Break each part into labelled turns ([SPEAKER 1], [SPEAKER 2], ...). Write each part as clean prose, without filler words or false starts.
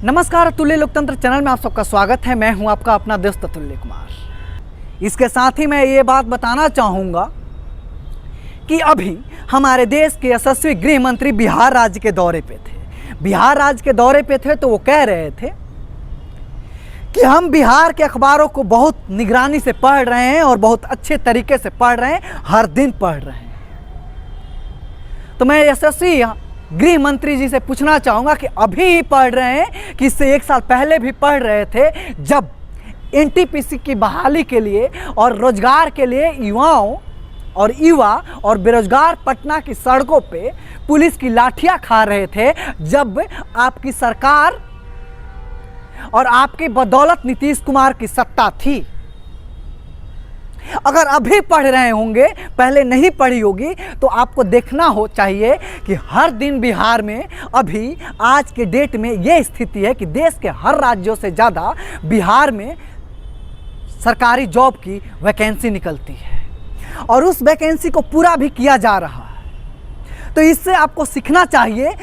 [SPEAKER 1] नमस्कार, अतुल्य लोकतंत्र चैनल में आप सबका स्वागत है। मैं हूं आपका अपना दोस्त अतुल्य कुमार। इसके साथ ही मैं ये बात बताना चाहूँगा कि अभी हमारे देश के यशस्वी गृह मंत्री बिहार राज्य के दौरे पे थे। बिहार राज्य के दौरे पे थे तो वो कह रहे थे कि हम बिहार के अखबारों को बहुत निगरानी से पढ़ रहे हैं और बहुत अच्छे तरीके से पढ़ रहे हैं, हर दिन पढ़ रहे हैं। तो मैं यशस्वी गृह मंत्री जी से पूछना चाहूँगा कि अभी ही पढ़ रहे हैं कि इससे 1 साल पहले भी पढ़ रहे थे, जब एनटीपीसी की बहाली के लिए और रोजगार के लिए युवा और बेरोजगार पटना की सड़कों पे पुलिस की लाठियां खा रहे थे, जब आपकी सरकार और आपकी बदौलत नीतीश कुमार की सत्ता थी। अगर अभी पढ़ रहे होंगे, पहले नहीं पढ़ी होगी, तो आपको देखना चाहिए कि हर दिन बिहार में अभी आज के डेट में ये स्थिति है कि देश के हर राज्यों से ज़्यादा बिहार में सरकारी जॉब की वैकेंसी निकलती है और उस वैकेंसी को पूरा भी किया जा रहा है। तो इससे आपको सीखना चाहिए,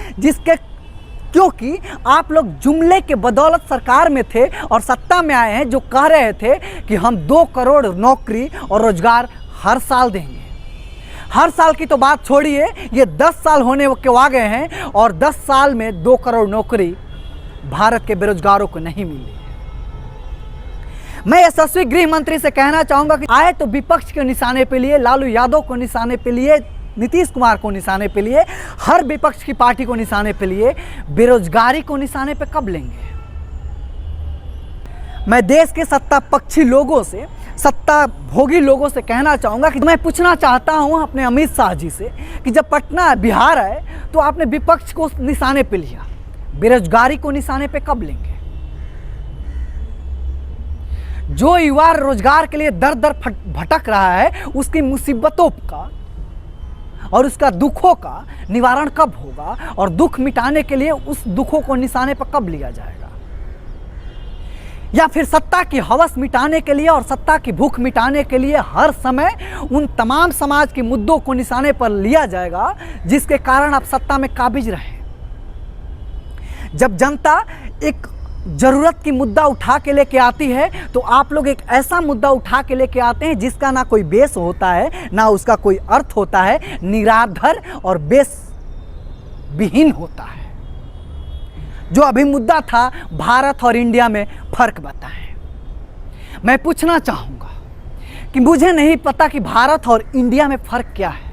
[SPEAKER 1] क्योंकि आप लोग जुमले के बदौलत सरकार में थे और सत्ता में आए हैं, जो कह रहे थे कि हम 2 करोड़ नौकरी और रोजगार हर साल देंगे। हर साल की तो बात छोड़िए, ये 10 साल होने के आ गए हैं और 10 साल में 2 करोड़ नौकरी भारत के बेरोजगारों को नहीं मिली। मैं यशस्वी गृह मंत्री से कहना चाहूँगा कि आए तो विपक्ष के निशाने पे लिए, लालू यादव को निशाने पे लिए, नीतीश कुमार को निशाने पे लिए, हर विपक्ष की पार्टी को निशाने पे लिए, बेरोजगारी को निशाने पे कब लेंगे? मैं देश के सत्ता पक्षी लोगों से, सत्ता भोगी लोगों से कहना चाहूँगा कि मैं पूछना चाहता हूँ अपने अमित शाह जी से कि जब पटना बिहार आए तो आपने विपक्ष को निशाने पे लिया, बेरोजगारी को निशाने पे कब लेंगे? जो युवा रोजगार के लिए दर दर भटक रहा है, उसकी मुसीबतों का और उसका दुखों का निवारण कब होगा? और दुख मिटाने के लिए उस दुखों को निशाने पर कब लिया जाएगा? या फिर सत्ता की हवस मिटाने के लिए और सत्ता की भूख मिटाने के लिए हर समय उन तमाम समाज के मुद्दों को निशाने पर लिया जाएगा जिसके कारण आप सत्ता में काबिज रहे? जब जनता एक जरूरत की मुद्दा उठा के लेके आती है तो आप लोग एक ऐसा मुद्दा उठा के लेके आते हैं जिसका ना कोई बेस होता है, ना उसका कोई अर्थ होता है, निराधार और बेस विहीन होता है। जो अभी मुद्दा था भारत और इंडिया में फर्क बताएं। मैं पूछना चाहूँगा कि मुझे नहीं पता कि भारत और इंडिया में फर्क क्या है,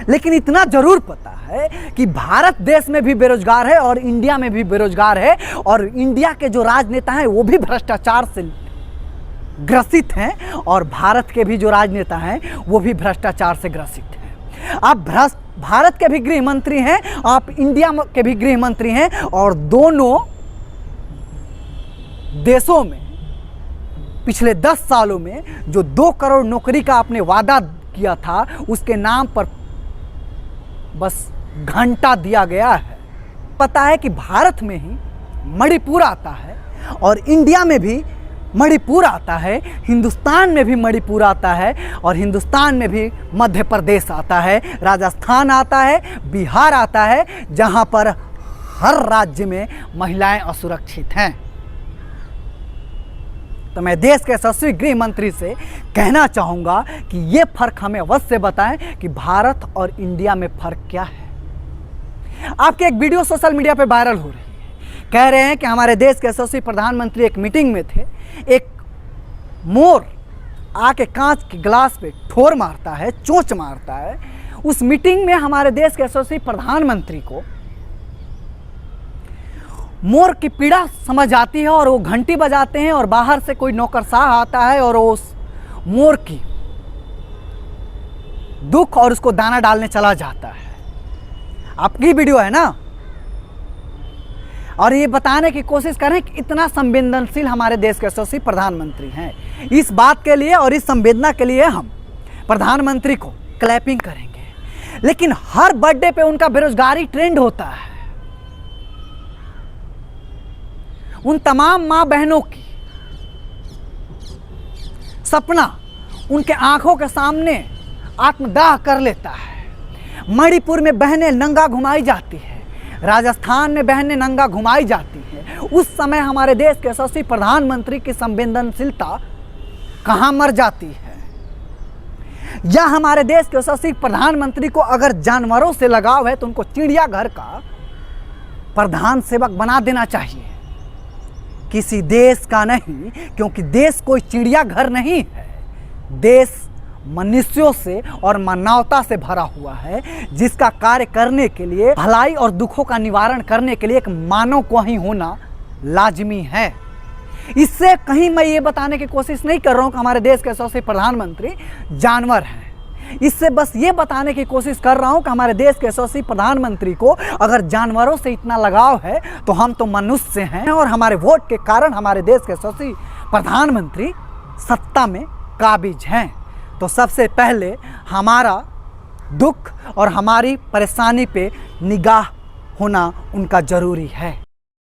[SPEAKER 1] लेकिन इतना जरूर पता है कि भारत देश में भी बेरोजगार है और इंडिया में भी बेरोजगार है, और इंडिया के जो राजनेता हैं वो भी भ्रष्टाचार से ग्रसित हैं और भारत के भी जो राजनेता हैं वो भी भ्रष्टाचार से ग्रसित हैं। आप भारत के भी गृह मंत्री हैं, आप इंडिया के भी गृह मंत्री हैं, और दोनों देशों में पिछले 10 सालों में जो 2 करोड़ नौकरी का आपने वादा किया था, उसके नाम पर बस घंटा दिया गया है। पता है कि भारत में ही मणिपुर आता है और इंडिया में भी मणिपुर आता है, हिंदुस्तान में भी मणिपुर आता है और हिंदुस्तान में भी मध्य प्रदेश आता है, राजस्थान आता है, बिहार आता है, जहां पर हर राज्य में महिलाएं असुरक्षित हैं। तो मैं देश के यशस्वी गृह मंत्री से कहना चाहूँगा कि ये फ़र्क हमें अवश्य बताएं कि भारत और इंडिया में फ़र्क क्या है। आपकी एक वीडियो सोशल मीडिया पे वायरल हो रही है, कह रहे हैं कि हमारे देश के यशस्वी प्रधानमंत्री एक मीटिंग में थे, एक मोर आके कांच के गिलास पे ठोर मारता है, चोंच मारता है। उस मीटिंग में हमारे देश के यशस्वी प्रधानमंत्री को मोर की पीड़ा समझ आती है और वो घंटी बजाते हैं और बाहर से कोई नौकरशाह आता है और वो उस मोर की दुख और उसको दाना डालने चला जाता है। आपकी वीडियो है ना, और ये बताने की कोशिश करें कि इतना संवेदनशील हमारे देश के यशस्वी प्रधानमंत्री हैं। इस बात के लिए और इस संवेदना के लिए हम प्रधानमंत्री को क्लैपिंग करेंगे। लेकिन हर बर्थडे पे उनका बेरोजगारी ट्रेंड होता है। उन तमाम माँ बहनों की सपना उनके आंखों के सामने आत्मदाह कर लेता है। मणिपुर में बहनें नंगा घुमाई जाती है, राजस्थान में बहनें नंगा घुमाई जाती है, उस समय हमारे देश के यशस्वी प्रधानमंत्री की संवेदनशीलता कहाँ मर जाती है? या हमारे देश के यशस्वी प्रधानमंत्री को अगर जानवरों से लगाव है तो उनको चिड़ियाघर का प्रधान सेवक बना देना चाहिए, किसी देश का नहीं, क्योंकि देश कोई चिड़ियाघर नहीं है। देश मनुष्यों से और मानवता से भरा हुआ है, जिसका कार्य करने के लिए, भलाई और दुखों का निवारण करने के लिए एक मानव को ही होना लाजमी है। इससे कहीं मैं ये बताने की कोशिश नहीं कर रहा हूँ कि हमारे देश के यशस्वी प्रधानमंत्री जानवर हैं। इससे बस ये बताने की कोशिश कर रहा हूँ कि हमारे देश के यशस्वी प्रधानमंत्री को अगर जानवरों से इतना लगाव है तो हम तो मनुष्य हैं, और हमारे वोट के कारण हमारे देश के यशस्वी प्रधानमंत्री सत्ता में काबिज हैं। तो सबसे पहले हमारा दुख और हमारी परेशानी पे निगाह होना उनका ज़रूरी है।